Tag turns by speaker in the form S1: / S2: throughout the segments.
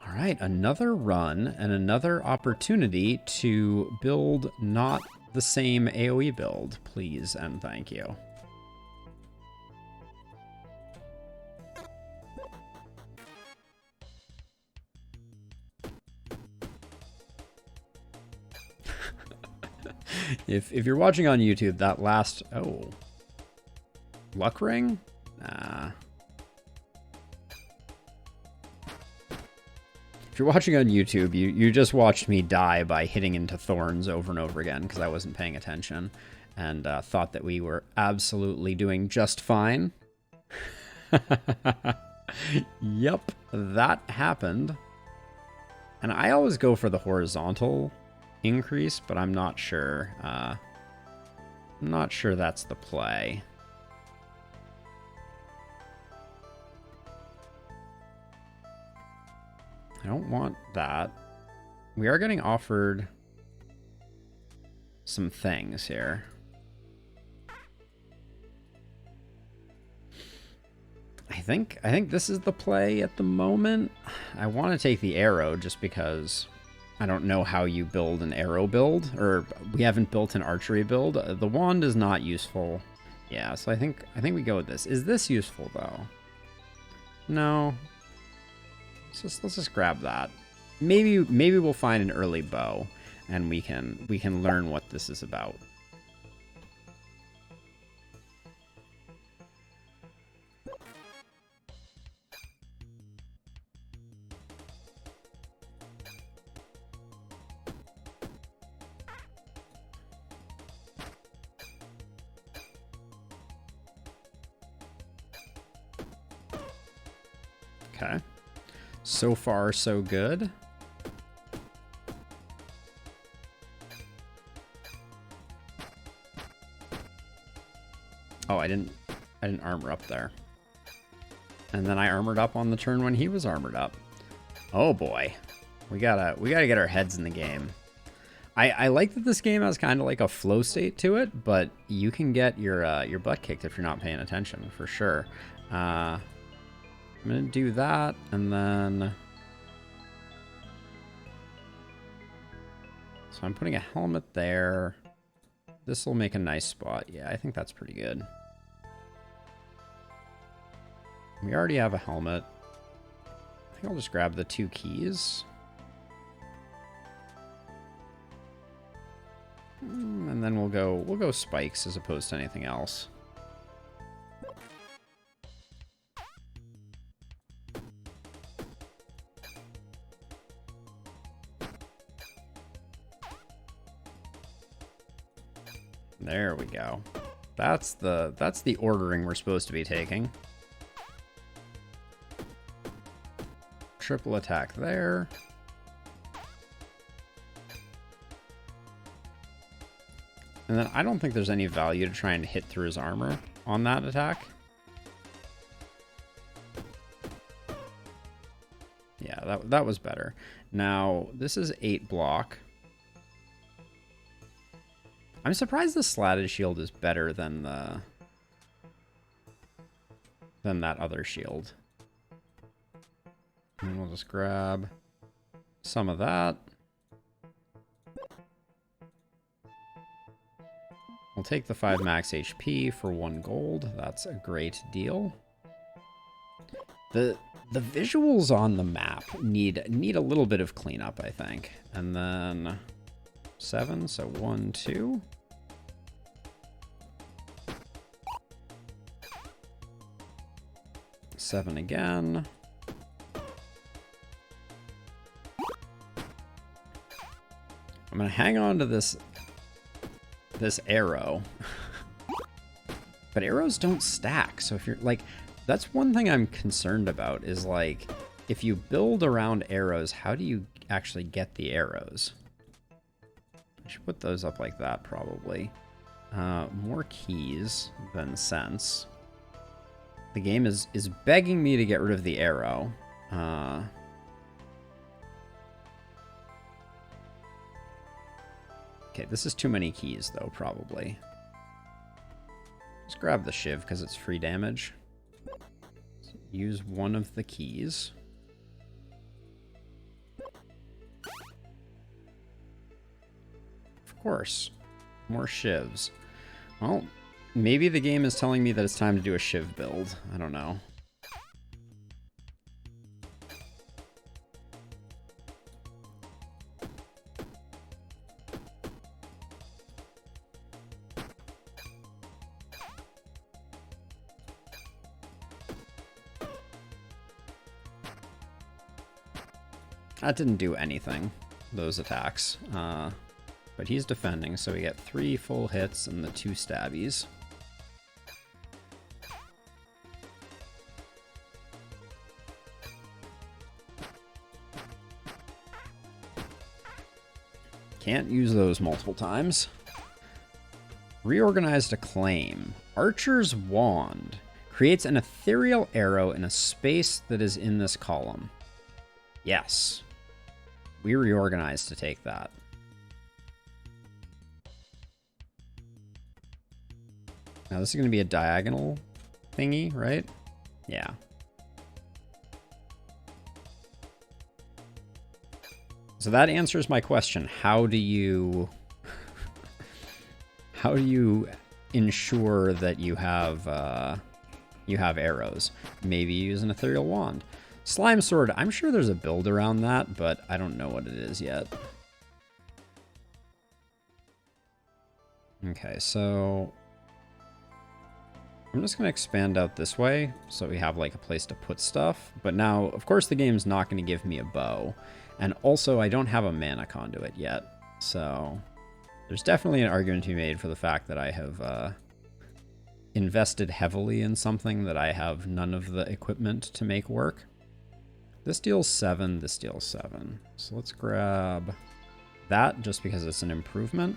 S1: All right, another run and another opportunity to build not the same AoE build, please and thank you. If you're watching on YouTube, that last... Oh. Luck ring? Nah. If you're watching on YouTube, you just watched me die by hitting into thorns over and over again because I wasn't paying attention and thought that we were absolutely doing just fine. Yep, that happened. And I always go for the horizontal increase, but I'm not sure. I'm not sure that's the play. I don't want that. We are getting offered some things here. I think this is the play at the moment. I want to take the arrow just because I don't know how you build an arrow build, or we haven't built an archery build. The wand is not useful. Yeah, so I think we go with this. Is this useful though? No. Let's just grab that. Maybe we'll find an early bow and we can learn what this is about. Okay. So far, so good. Oh, I didn't armor up there. And then I armored up on the turn when he was armored up. Oh boy. We gotta get our heads in the game. I like that this game has kind of like a flow state to it, but you can get your butt kicked if you're not paying attention, for sure. I'm gonna do that, and then... So I'm putting a helmet there. This will make a nice spot. Yeah, I think that's pretty good. We already have a helmet. I think I'll just grab the 2 keys. And then we'll go spikes as opposed to anything else. There we go. That's the ordering we're supposed to be taking. Triple attack there. And then I don't think there's any value to try and hit through his armor on that attack. Yeah, that was better. Now, this is 8 block. I'm surprised the slatted shield is better than that other shield. And we'll just grab some of that. We'll take the 5 max HP for 1 gold. That's a great deal. The visuals on the map need a little bit of cleanup, I think. And then 7, so 1, 2. Seven again. I'm gonna hang on to this arrow. But arrows don't stack, so if you're like, that's one thing I'm concerned about is like, if you build around arrows, how do you actually get the arrows? I should put those up like that probably. More keys than sense. The game is begging me to get rid of the arrow. Okay, this is too many keys, though, probably. Just grab the shiv, because it's free damage. Use one of the keys. course. More shivs. Well, maybe the game is telling me that it's time to do a shiv build. I don't know. That didn't do anything, those attacks. But he's defending, so we get 3 full hits and the 2 stabbies. Can't use those multiple times. Reorganized Acclaim. Archer's Wand creates an ethereal arrow in a space that is in this column. Yes. We reorganize to take that. Now this is going to be a diagonal thingy, right? Yeah. So that answers my question. How do you ensure that you have arrows? Maybe use an ethereal wand. Slime sword, I'm sure there's a build around that, but I don't know what it is yet. Okay, so I'm just going to expand out this way so we have like a place to put stuff. But now, of course, the game's not going to give me a bow. And also, I don't have a mana conduit yet. So there's definitely an argument to be made for the fact that I have invested heavily in something that I have none of the equipment to make work. This deals 7, this deals 7. So let's grab that just because it's an improvement.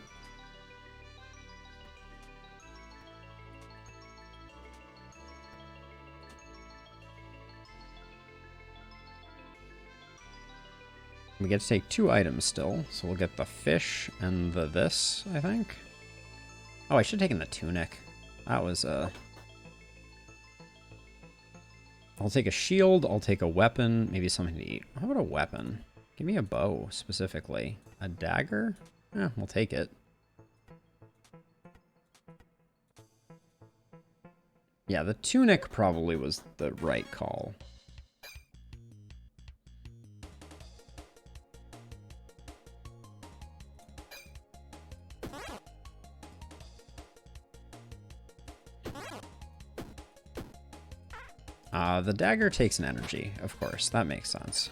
S1: We get to take 2 items still, so we'll get the fish and the this, I think. Oh, I should have taken the tunic. That was a... I'll take a shield, I'll take a weapon, maybe something to eat. How about a weapon? Give me a bow, specifically. A dagger? Yeah, we'll take it. Yeah, the tunic probably was the right call. The dagger takes an energy, of course. That makes sense.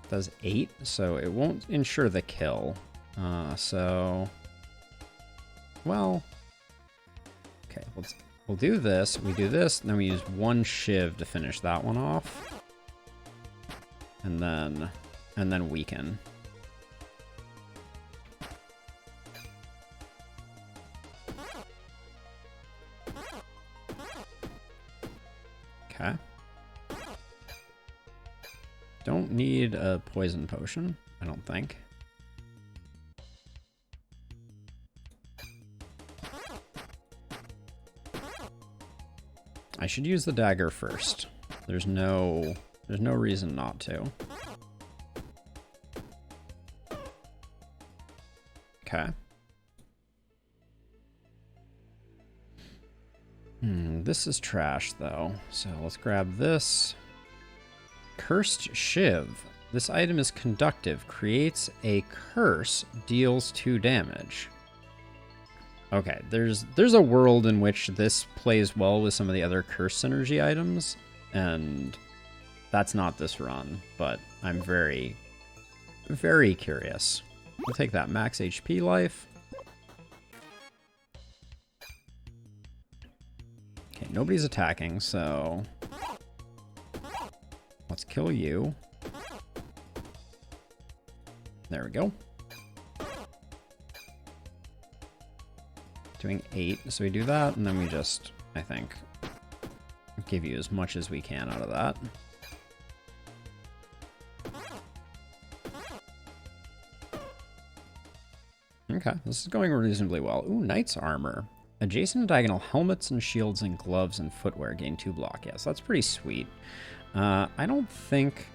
S1: Does 8, so it won't ensure the kill. Well, okay, we'll do this. We do this, and then we use 1 shiv to finish that one off. And then weaken. Okay. Don't need a poison potion, I don't think. I should use the dagger first. There's no reason not to. Okay. This is trash, though. So let's grab this. Cursed Shiv. This item is conductive. Creates a curse. Deals 2 damage. Okay, there's a world in which this plays well with some of the other curse synergy items. And that's not this run. But I'm very, very curious. We'll take that max HP life. Okay, nobody's attacking, so let's kill you. There we go. Doing 8, so we do that, and then we just, I think, give you as much as we can out of that. Okay, this is going reasonably well. Ooh, Knight's Armor. Adjacent diagonal helmets and shields and gloves and footwear gain 2 block. Yes, that's pretty sweet. I don't think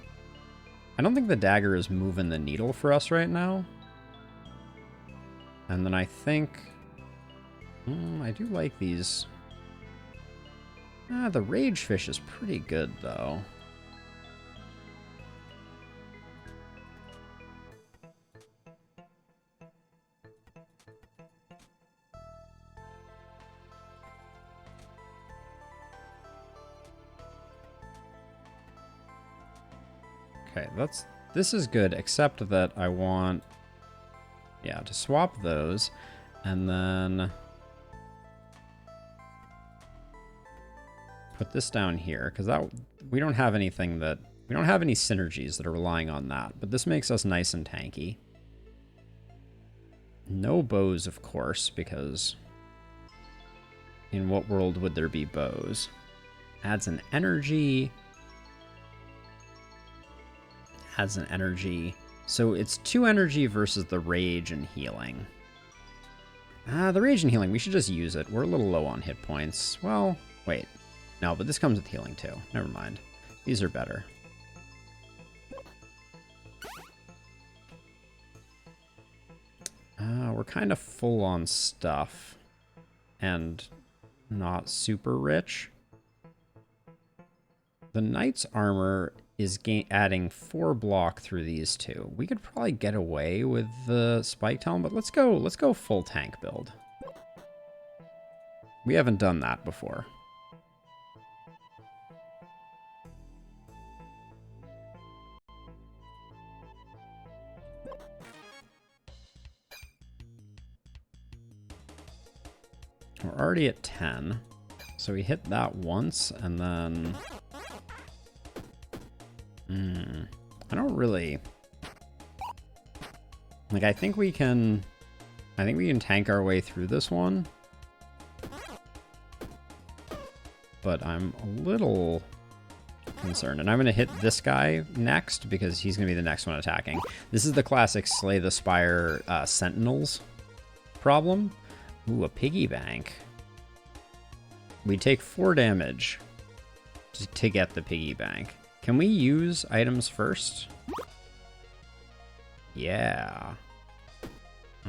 S1: I don't think the dagger is moving the needle for us right now. And then I think... I do like these. The rage fish is pretty good, though. Okay, this is good, except that I want, yeah, to swap those, and then put this down here, because we don't have any synergies that are relying on that, but this makes us nice and tanky. No bows, of course, because in what world would there be bows? Adds an energy. Adds an energy. So it's 2 energy versus the rage and healing. The rage and healing, we should just use it. We're a little low on hit points. Well, wait. No, but this comes with healing too. Never mind. These are better. We're kind of full on stuff. And not super rich. The knight's armor is adding 4 block through these two. We could probably get away with the spiked helm, but let's go full tank build. We haven't done that before. We're already at 10. So we hit that once, and then... I don't really... Like, I think we can tank our way through this one. But I'm a little concerned. And I'm going to hit this guy next, because he's going to be the next one attacking. This is the classic Slay the Spire Sentinels problem. Ooh, a piggy bank. We take 4 damage to get the piggy bank. Can we use items first? Yeah.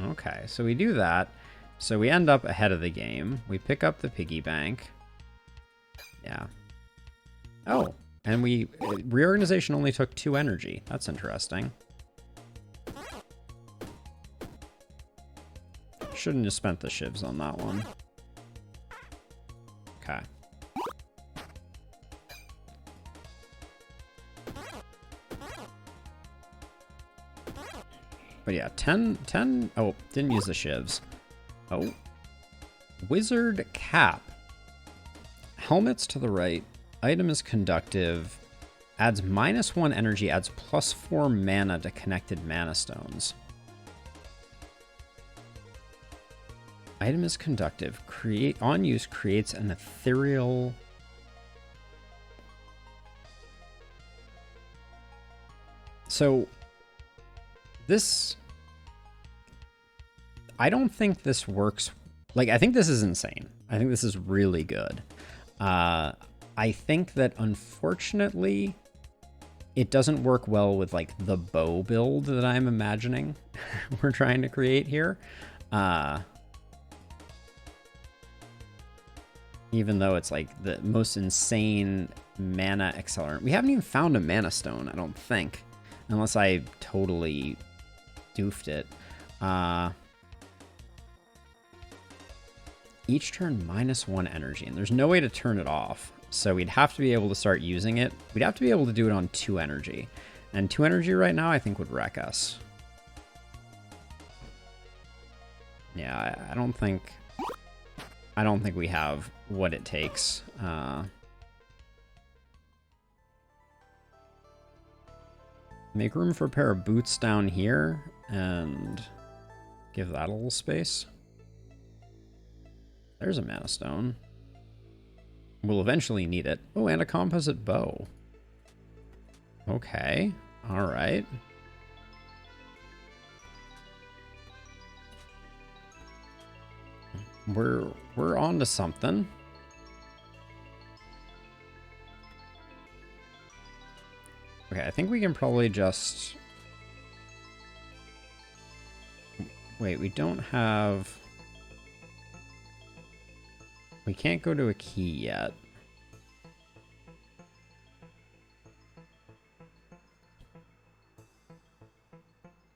S1: Okay, so we do that. So we end up ahead of the game. We pick up the piggy bank. Yeah. Oh, and reorganization only took 2 energy. That's interesting. Shouldn't have spent the shivs on that one. Okay. But yeah, 10, oh, didn't use the shivs. Oh. Wizard cap. Helmets to the right. Item is conductive. Adds -1 energy, adds +4 mana to connected mana stones. Item is conductive. On use creates an ethereal... So, this... I don't think this works... Like, I think this is insane. I think this is really good. I think that, unfortunately, it doesn't work well with, like, the bow build that I'm imagining we're trying to create here. Even though it's, like, the most insane mana accelerant. We haven't even found a mana stone, I don't think. Unless I totally doofed it. Each turn -1 energy, and there's no way to turn it off. So we'd have to be able to start using it. We'd have to be able to do it on 2 energy. And 2 energy right now, I think, would wreck us. Yeah, I don't think we have what it takes. Make room for a pair of boots down here, and give that a little space. There's a mana stone. We'll eventually need it. Oh, and a composite bow. Okay. All right. We're on to something. Okay, I think we can probably just... Wait, we don't have... We can't go to a key yet.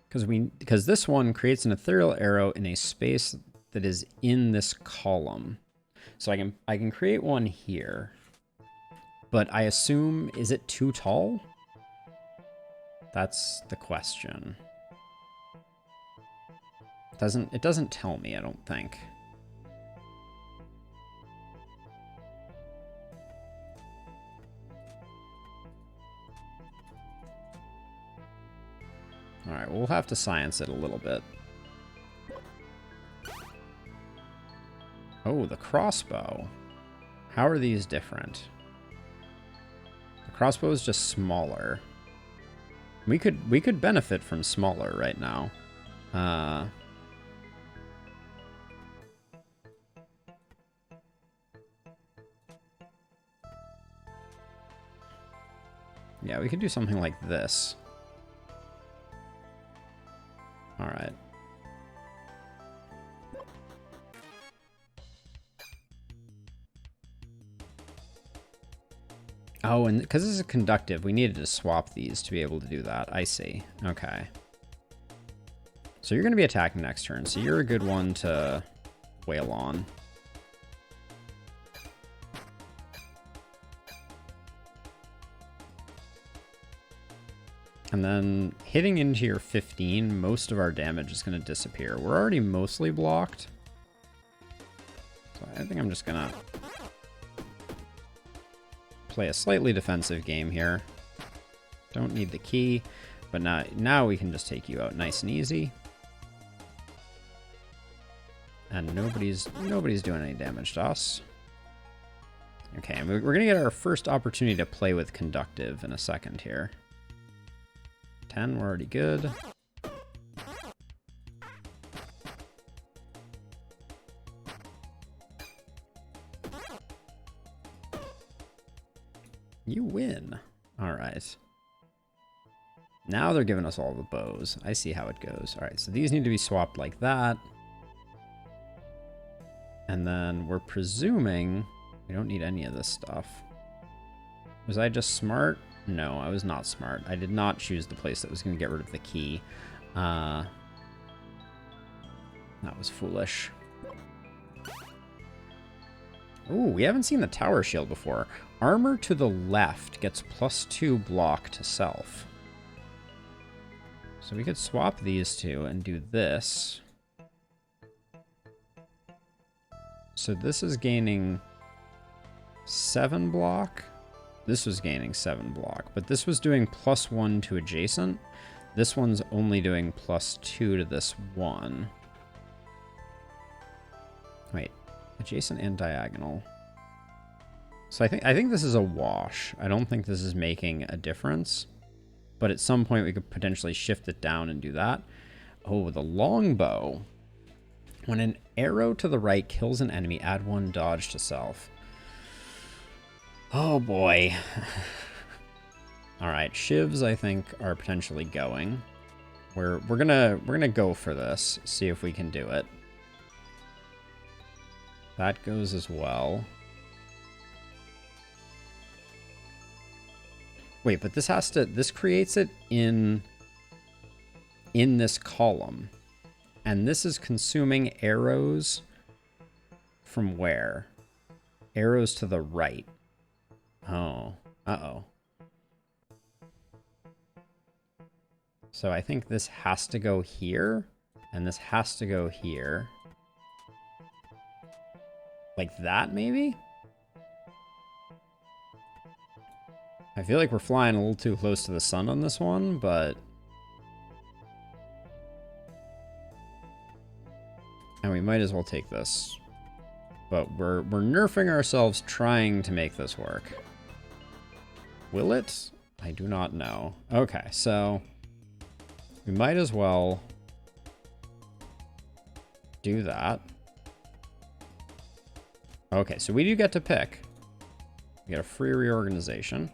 S1: Because this one creates an ethereal arrow in a space that is in this column. So I can create one here. But I assume, is it too tall? That's the question. It doesn't tell me, I don't think. All right, we'll have to science it a little bit. Oh, the crossbow. How are these different? The crossbow is just smaller. We could benefit from smaller right now. Yeah, we could do something like this. All right. Oh, and because this is conductive, we needed to swap these to be able to do that. I see. Okay. So you're going to be attacking next turn, so you're a good one to wail on. And then hitting into your 15, most of our damage is going to disappear. We're already mostly blocked. So I think I'm just going to play a slightly defensive game here. Don't need the key, but now we can just take you out nice and easy. And nobody's doing any damage to us. Okay, we're going to get our first opportunity to play with conductive in a second here. 10, we're already good. You win. All right. Now they're giving us all the bows. I see how it goes. All right, so these need to be swapped like that. And then we're presuming we don't need any of this stuff. Was I just smart? No, I was not smart. I did not choose the place that was going to get rid of the key. That was foolish. Ooh, we haven't seen the tower shield before. Armor to the left gets +2 block to self. So we could swap these two and do this. So this is gaining 7 block. This was gaining 7 block, but this was doing +1 to adjacent. This one's only doing +2 to this one. Wait, adjacent and diagonal. So I think this is a wash. I don't think this is making a difference, but at some point we could potentially shift it down and do that. Oh, the longbow. When an arrow to the right kills an enemy, add 1 dodge to self. Oh boy. All right, shivs I think are potentially going. We're gonna go for this. See if we can do it. That goes as well. Wait, but this creates it in this column. And this is consuming arrows from where? Arrows to the right. Oh, uh-oh. So I think this has to go here, and this has to go here. Like that, maybe? I feel like we're flying a little too close to the sun on this one, but... And we might as well take this. But we're nerfing ourselves trying to make this work. Will it? I do not know. Okay, so... we might as well... do that. Okay, so we do get to pick. We get a free reorganization.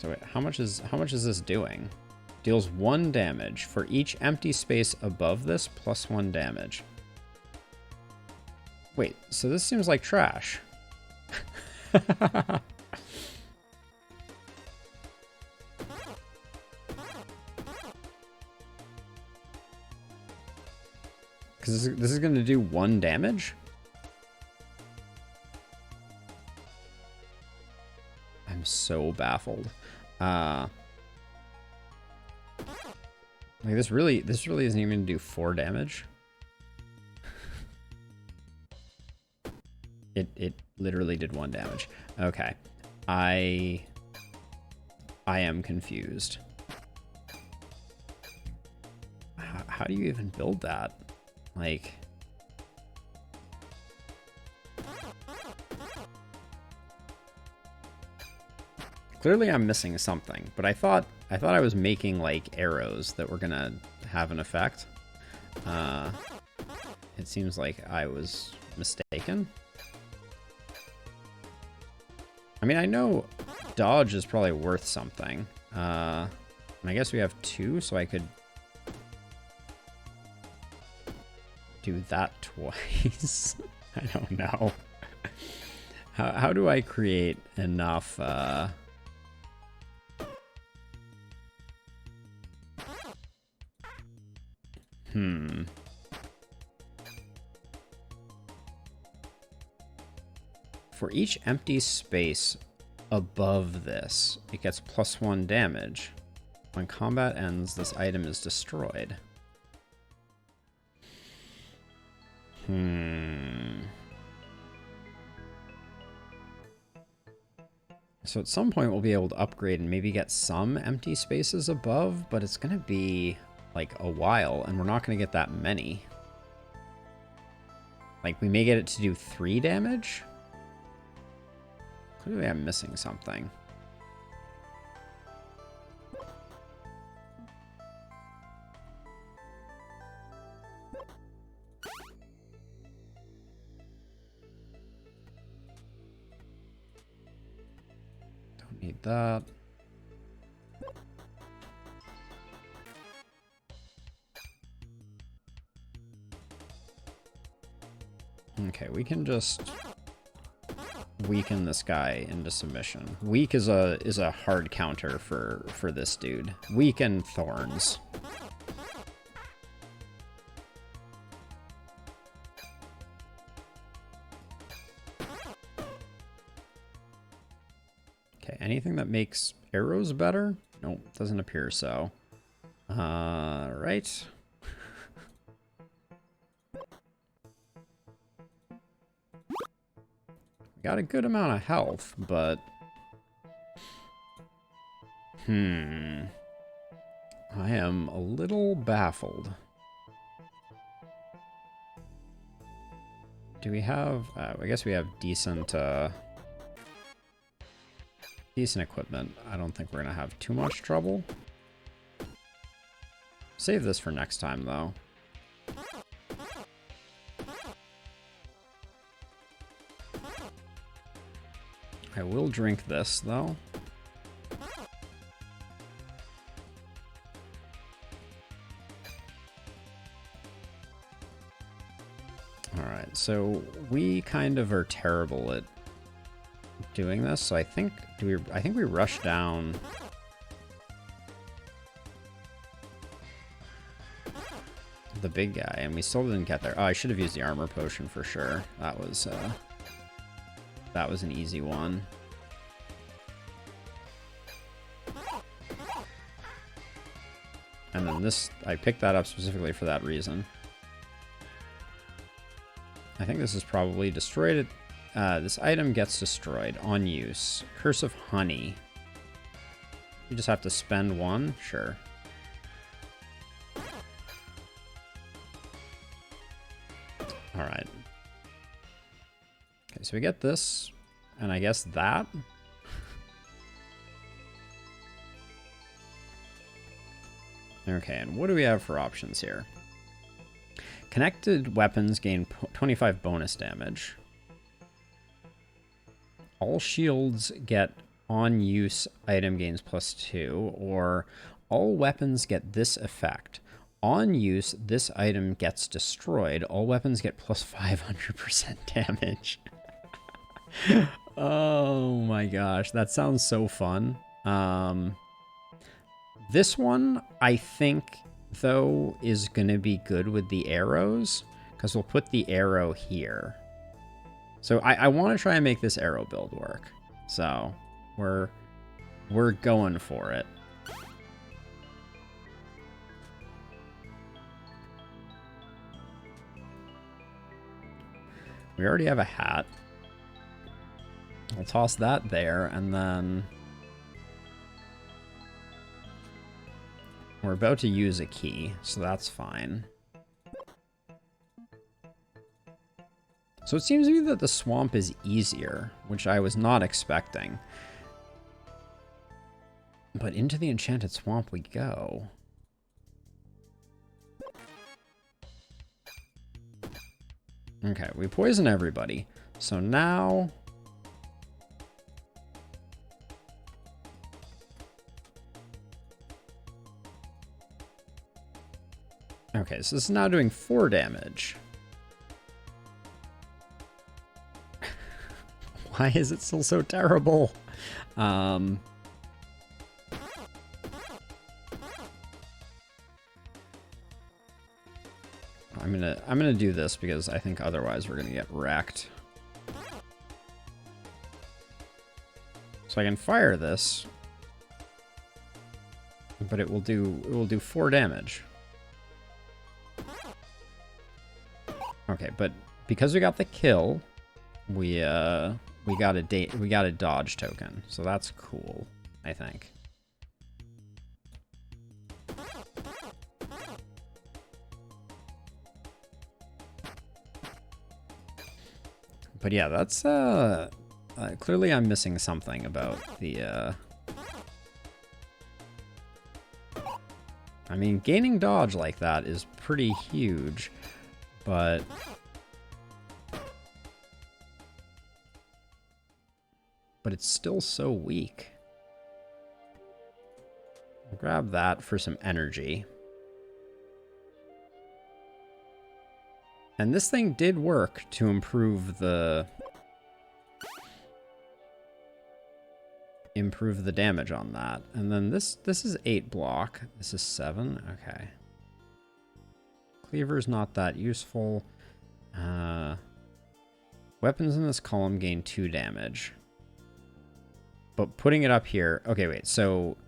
S1: So wait, how much is this doing? Deals 1 damage for each empty space above this, plus 1 damage. Wait, so this seems like trash. Because this is going to do 1 damage? I'm so baffled. Like this really isn't even going to do 4 damage. It literally did 1 damage. Okay. I am confused. How do you even build that? Like, clearly I'm missing something, but I thought I was making like arrows that were gonna have an effect. It seems like I was mistaken. I mean, I know dodge is probably worth something. And I guess we have 2, so I could do that twice. I don't know. How do I create enough For each empty space above this, it gets plus 1 damage. When combat ends, this item is destroyed. So at some point we'll be able to upgrade and maybe get some empty spaces above, but it's going to be like a while, and we're not going to get that many. Like, we may get it to do 3 damage? Clearly I'm missing something. Don't need that. Okay, we can just weaken this guy into submission. Weak is a hard counter for this dude. Weak and thorns. Okay, anything that makes arrows better? Nope, doesn't appear so. Right. Got a good amount of health, but... I am a little baffled. Do we have... I guess we have decent equipment. I don't think we're going to have too much trouble. Save this for next time, though. I will drink this, though. Alright, so we kind of are terrible at doing this, so I think we rushed down the big guy, and we still didn't get there. Oh, I should have used the armor potion for sure. That was an easy one. And then this, I picked that up specifically for that reason. I think this is probably destroyed. This item gets destroyed on use. Curse of Honey. You just have to spend 1? Sure. Alright. Okay, so we get this, and I guess that. Okay, and what do we have for options here? Connected weapons gain 25 bonus damage. All shields get on use item gains +2, or all weapons get this effect. On use, this item gets destroyed. All weapons get plus 500% damage. Oh my gosh, that sounds so fun. This one, I think, though, is going to be good with the arrows, because we'll put the arrow here. So I want to try and make this arrow build work. So we're going for it. We already have a hat. I'll toss that there, and then we're about to use a key, so that's fine. So it seems to me that the swamp is easier, which I was not expecting. But into the enchanted swamp we go. Okay, we poison everybody. So now... Okay, so this is now doing 4 damage. Why is it still so terrible? I'm gonna do this because I think otherwise we're gonna get wrecked. So I can fire this, but it will do 4 damage. Okay, but because we got the kill, we got a dodge token, so that's cool, I think. But yeah, that's clearly I'm missing something about the I mean, gaining dodge like that is pretty huge, but it's still so weak. I'll grab that for some energy. And this thing did work to improve the damage on that. And then this is 8 block. This is 7. Okay. Cleaver's not that useful. Weapons in this column gain 2 damage. But putting it up here... Okay, wait. So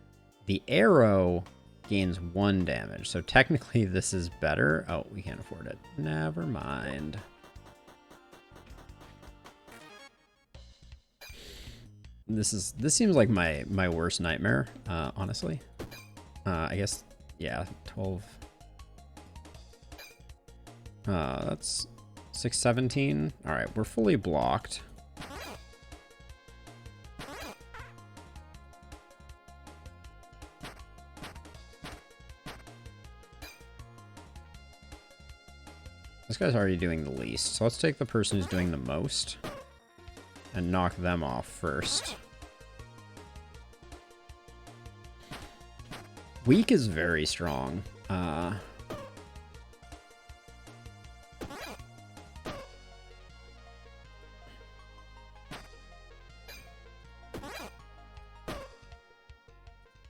S1: the arrow gains 1 damage. So technically this is better. Oh, we can't afford it. Never mind. This seems like my worst nightmare, honestly. I guess, yeah, 12. That's 617. All right, we're fully blocked. This guy's already doing the least, so let's take the person who's doing the most and knock them off first. Weak is very strong. I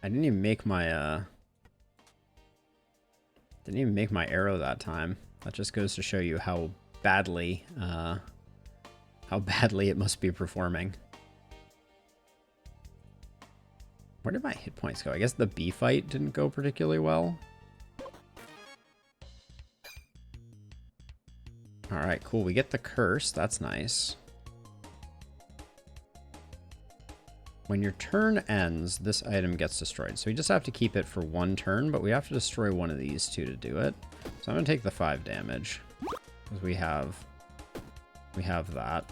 S1: didn't even make my arrow that time. That just goes to show you how badly it must be performing. Where did my hit points go? I guess the bee fight didn't go particularly well. Alright, cool. We get the curse. That's nice. When your turn ends, this item gets destroyed. So we just have to keep it for 1 turn, but we have to destroy one of these 2 to do it. So I'm going to take the 5 damage, because we have that.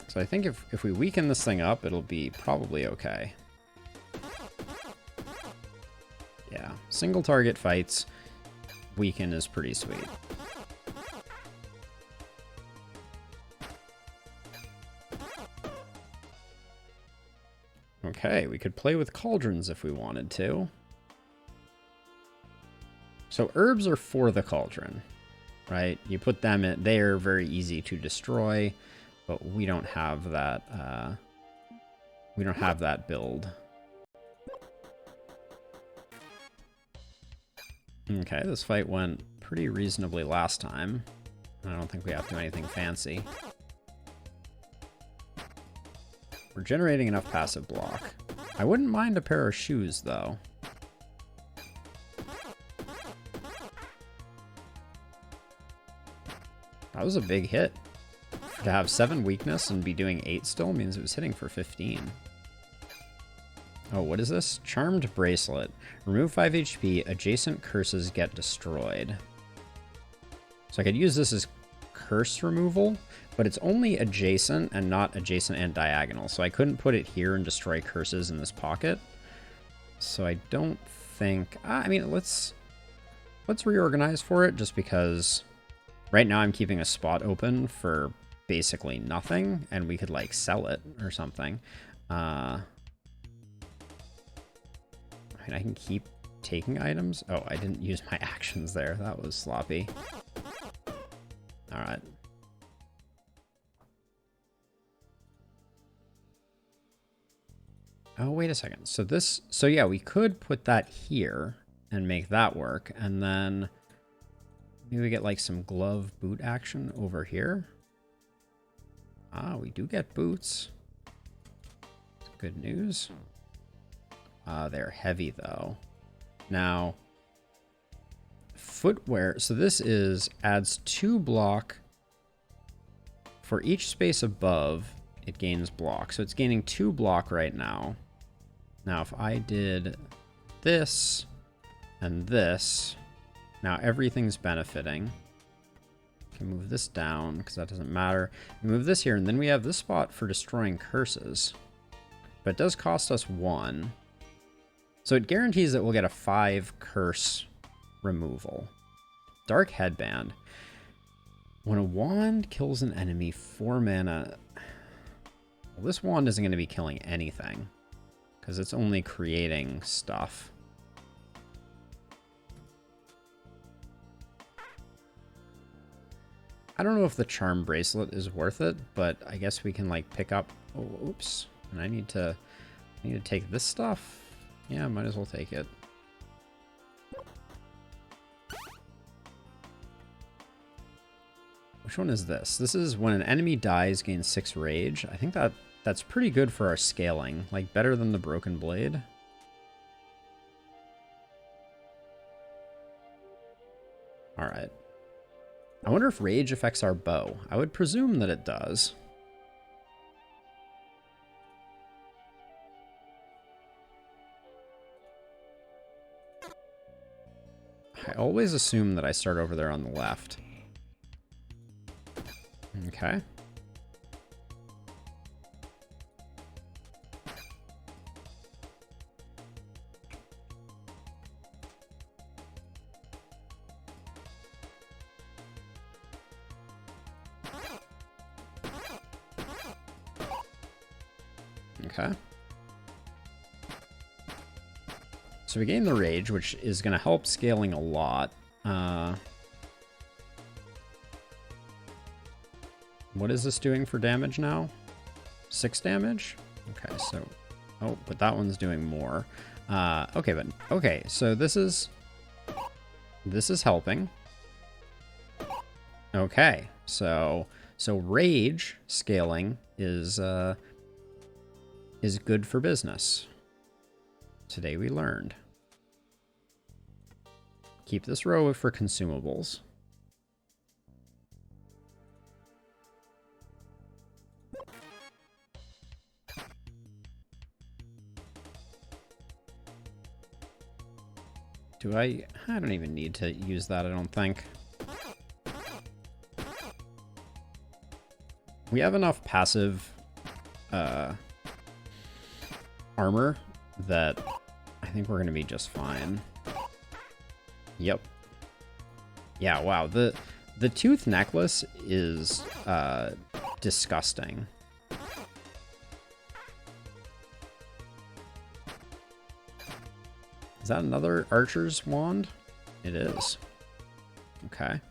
S1: So I think if we weaken this thing up, it'll be probably okay. Yeah, single target fights, weaken is pretty sweet. Okay, we could play with cauldrons if we wanted to. So herbs are for the cauldron, right? You put them in, they're very easy to destroy, but we don't have that, build. Okay, this fight went pretty reasonably last time. I don't think we have to do anything fancy. We're generating enough passive block. I wouldn't mind a pair of shoes, though. That was a big hit. To have 7 weakness and be doing 8 still means it was hitting for 15. Oh, what is this? Charmed Bracelet. Remove 5 HP, adjacent curses get destroyed. So I could use this as curse removal, but it's only adjacent and not adjacent and diagonal. So I couldn't put it here and destroy curses in this pocket. So I don't think... I mean, let's reorganize for it, just because right now I'm keeping a spot open for basically nothing, and we could, like, sell it or something. I mean, I can keep taking items. Oh, I didn't use my actions there. That was sloppy. All right. Oh, wait a second. So yeah, we could put that here and make that work. And then maybe we get like some glove boot action over here. Ah, we do get boots. Good news. They're heavy though. Now, footwear. So this adds 2 block for each space above. It gains block. So it's gaining 2 block right now. Now, if I did this and this, now everything's benefiting. Can move this down because that doesn't matter. Move this here, and then we have this spot for destroying curses. But it does cost us 1. So it guarantees that we'll get a 5 curse removal. Dark Headband. When a wand kills an enemy, 4 mana... Well, this wand isn't going to be killing anything, because it's only creating stuff. I don't know if the Charm Bracelet is worth it, but I guess we can, like, pick up... Oh, oops. And I need to take this stuff. Yeah, might as well take it. Which one is this? This is when an enemy dies, gains 6 rage. I think that's pretty good for our scaling. Like, better than the Broken Blade. Alright. I wonder if rage affects our bow. I would presume that it does. I always assume that I start over there on the left. Okay. Okay. So we gain the rage, which is going to help scaling a lot. What is this doing for damage now? 6 damage? Okay, so... Oh, but that one's doing more. Okay, so this is helping. Okay, so rage scaling is good for business. Today we learned. Keep this row for consumables. I don't even need to use that, I don't think. We have enough passive armor that I think we're going to be just fine. Yep. Yeah, wow. The tooth necklace is disgusting. Is that another archer's wand? It is. Okay.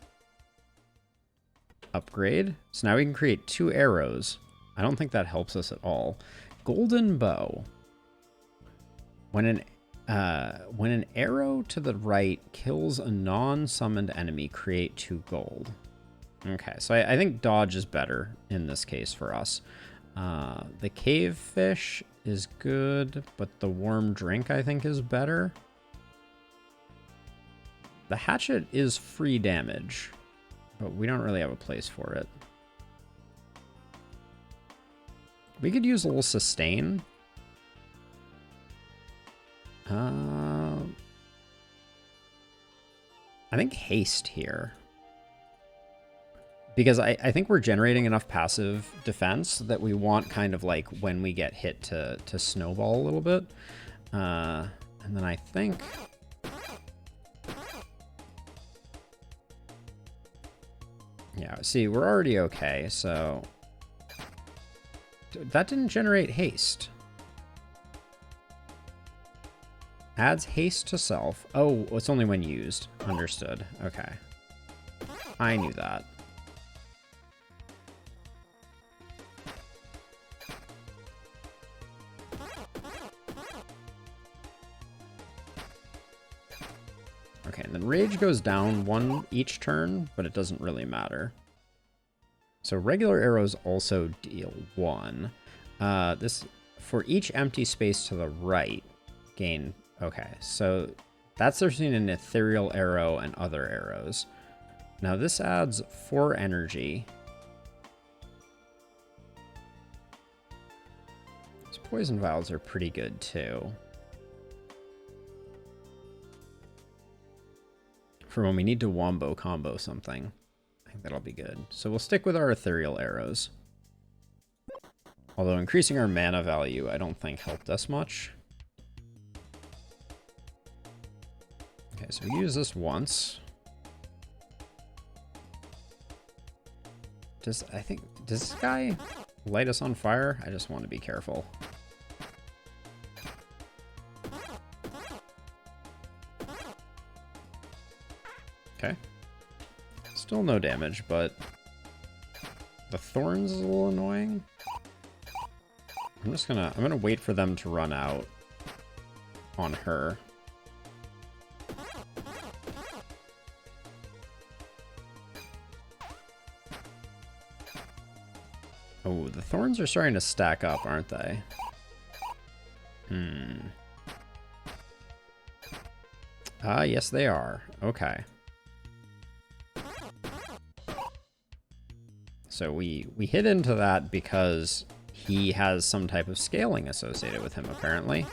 S1: Upgrade. So now we can create 2 arrows. I don't think that helps us at all. Golden bow. When an arrow to the right kills a non-summoned enemy, create 2 gold. Okay, so I think dodge is better in this case for us. The cave fish is good, but the warm drink I think is better. The hatchet is free damage, but we don't really have a place for it. We could use a little sustain. I think haste here. Because I think we're generating enough passive defense that we want kind of like when we get hit to snowball a little bit. And then I think... Yeah, see, we're already okay, so... That didn't generate haste. Adds haste to self. Oh, it's only when used. Understood. Okay. I knew that. Okay, and then rage goes down 1 each turn, but it doesn't really matter. So regular arrows also deal 1. This, for each empty space to the right, gain... Okay, so that's between an ethereal arrow and other arrows. Now this adds 4 energy. These poison vials are pretty good too. For when we need to wombo combo something. I think that'll be good. So we'll stick with our ethereal arrows. Although increasing our mana value I don't think helped us much. Okay, so we use this once. Does this guy light us on fire? I just want to be careful. Okay. Still no damage, but the thorns is a little annoying. I'm gonna wait for them to run out on her. Oh, the thorns are starting to stack up, aren't they? Yes they are. Okay. So we hit into that because he has some type of scaling associated with him, apparently.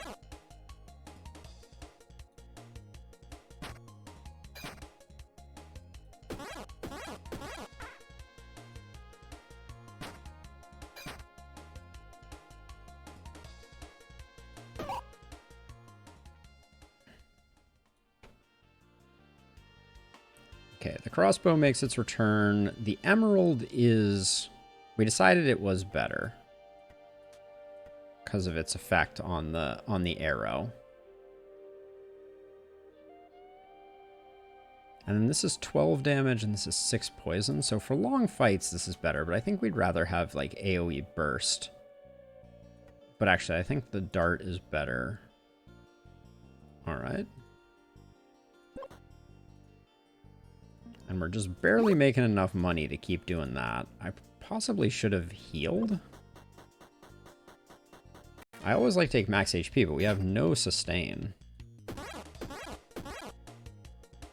S1: Okay, the crossbow makes its return. The emerald is... We decided it was better because of its effect on the arrow. And then this is 12 damage and this is 6 poison. So for long fights, this is better, but I think we'd rather have like AoE burst. But actually, I think the dart is better. All right. And we're just barely making enough money to keep doing that. I possibly should have healed. I always like to take max HP, but we have no sustain.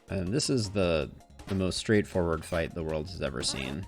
S1: And this is the most straightforward fight the world has ever seen.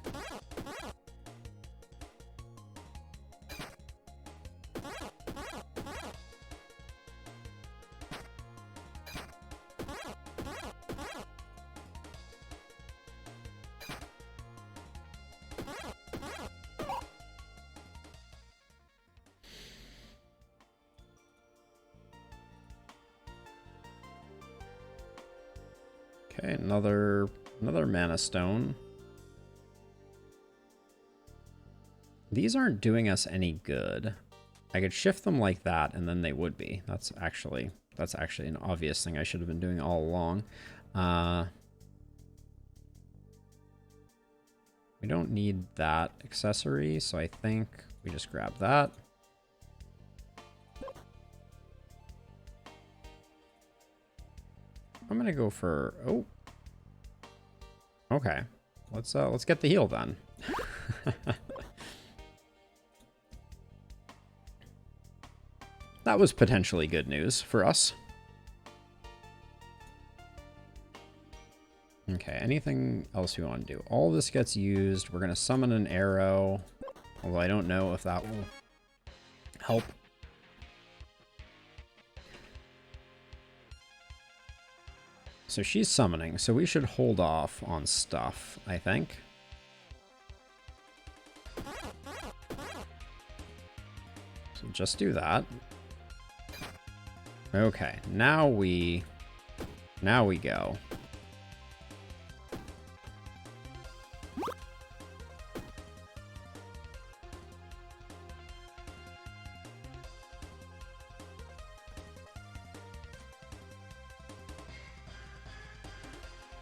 S1: Okay, another mana stone. These aren't doing us any good. I could shift them like that and then they would be. That's That's actually an obvious thing I should have been doing all along. We don't need that accessory, so I think we just grab that. I'm gonna go for, oh. Okay. Let's get the heal then. That was potentially good news for us. Okay, anything else we want to do? All this gets used. We're going to summon an arrow. Although I don't know if that will help. So she's summoning, so we should hold off on stuff, I think. So just do that. Okay, now we go.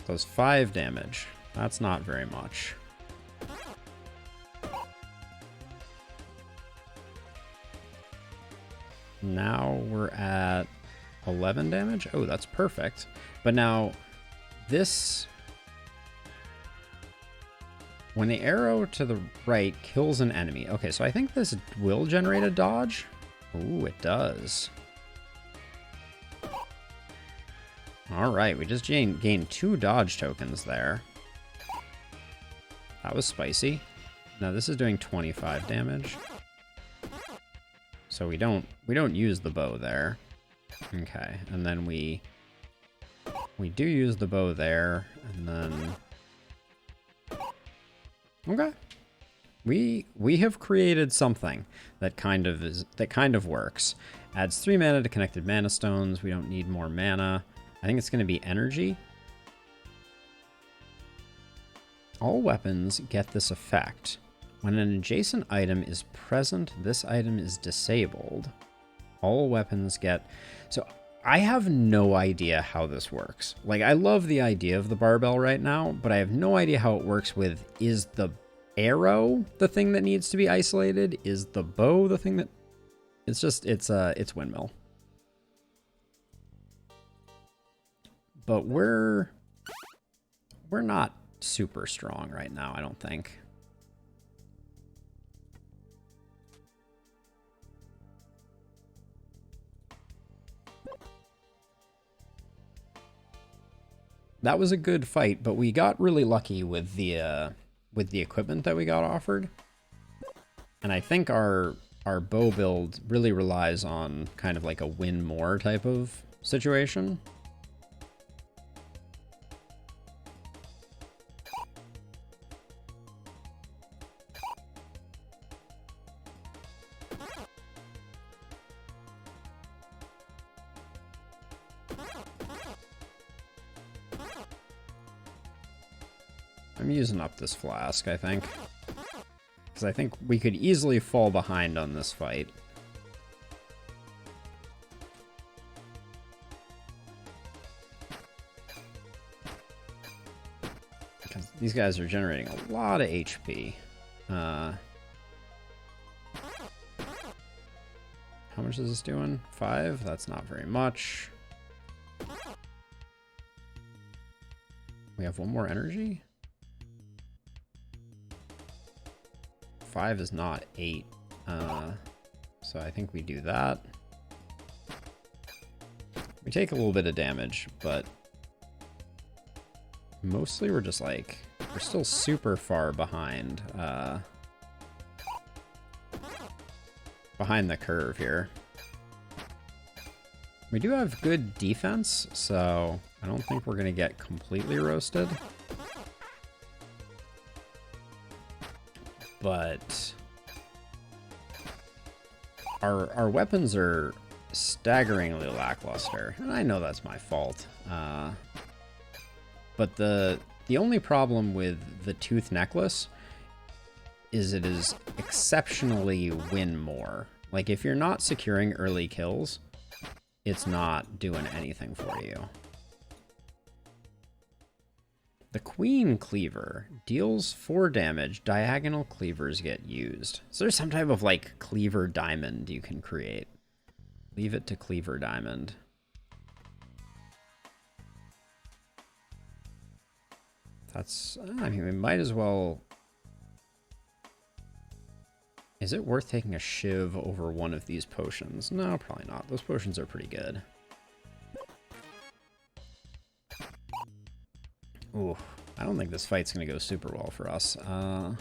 S1: Does 5 damage. That's not very much. Now we're at 11 damage. Oh, that's perfect. But now this, when the arrow to the right kills an enemy. Okay, so I think this will generate a dodge. Ooh, it does. All right, we just gained 2 dodge tokens there. That was spicy. Now this is doing 25 damage. So we don't use the bow there. Okay, and then we do use the bow there, and then okay. We have created something that kind of works. Adds 3 mana to connected mana stones. We don't need more mana. I think it's going to be energy. All weapons get this effect. When an adjacent item is present, this item is disabled. All weapons get... So I have no idea how this works. Like, I love the idea of the barbell right now, but I have no idea how it works with, is the arrow the thing that needs to be isolated? Is the bow the thing that... It's just, it's windmill. But we're not super strong right now, I don't think. That was a good fight, but we got really lucky with the equipment that we got offered. And I think our bow build really relies on kind of like a win more type of situation. I'm using up this flask, I think. Because I think we could easily fall behind on this fight. Because these guys are generating a lot of HP. How much is this doing? 5? That's not very much. We have 1 more energy? 5 is not 8. So I think we do that. We take a little bit of damage, but mostly we're just like, we're still super far behind, behind the curve here. We do have good defense, so I don't think we're gonna get completely roasted. But our weapons are staggeringly lackluster, and I know that's my fault. But the only problem with the tooth necklace is it is exceptionally win more. Like, if you're not securing early kills, it's not doing anything for you. The Queen Cleaver deals 4 damage. Diagonal cleavers get used. So there's some type of like cleaver diamond you can create. Leave it to cleaver diamond. That's, I mean, we might as well. Is it worth taking a shiv over one of these potions? No, probably not. Those potions are pretty good. Ooh, I don't think this fight's going to go super well for us. I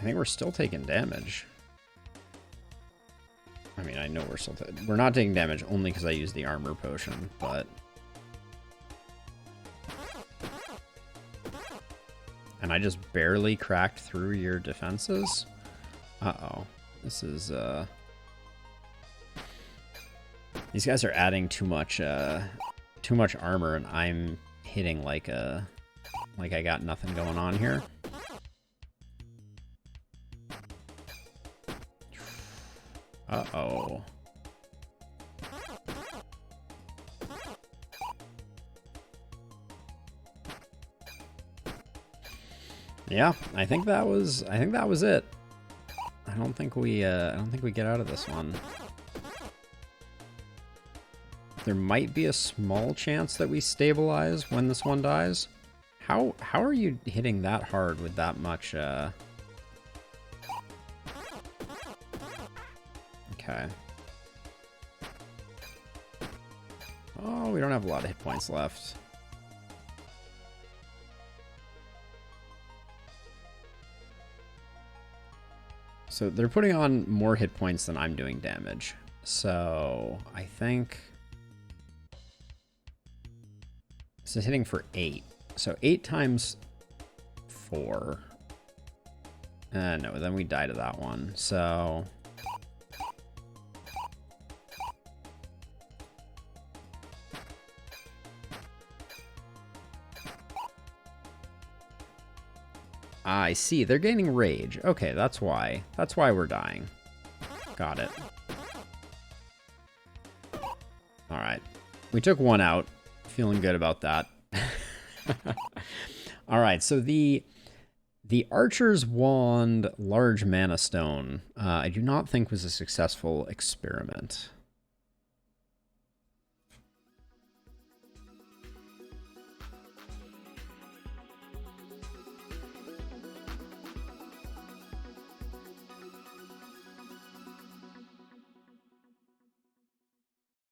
S1: think we're still taking damage. I mean, I know we're not taking damage only because I used the armor potion, but... And I just barely cracked through your defenses? Uh-oh. This is, These guys are adding too much armor, and I'm hitting like I got nothing going on here. Uh-oh. Yeah, I think that was it. I don't think we get out of this one. There might be a small chance that we stabilize when this one dies. How are you hitting that hard with that much Okay. Oh, we don't have a lot of hit points left. So they're putting on more hit points than I'm doing damage. So I think this is hitting for 8. So 8 times 4. No, then we die to that one. So I see. They're gaining rage. Okay, that's why. That's why we're dying. Got it. All right. We took one out. Feeling good about that. All right, so the Archer's Wand Large Mana Stone, I do not think was a successful experiment.